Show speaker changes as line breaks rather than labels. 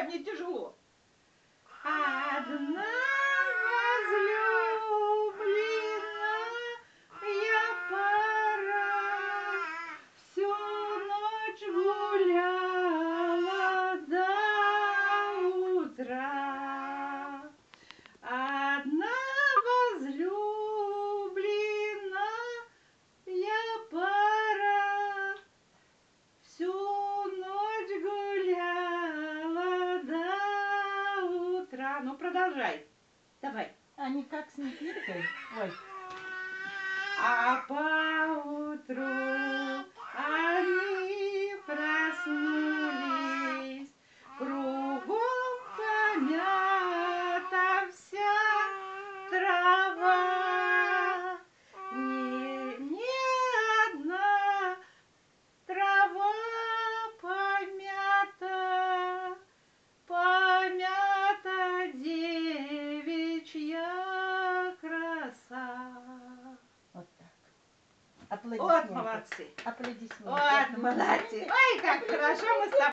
мне тяжело.
Одна возлюблена я пара, всю ночь гуляла до утра. Одна возлюблена я пара, всю ночь гуляла до утра. Ну, продолжай. Давай.
А не как с Никиткой? Ой.
А поутру они проснулись, кругом помята вся трава. Не одна трава помята, помята девичья краса.
Вот так. Аплодисменты.
Вот молодцы.
Аплодисменты.
Вот молодцы. Ой, как хорошо мы с тобой.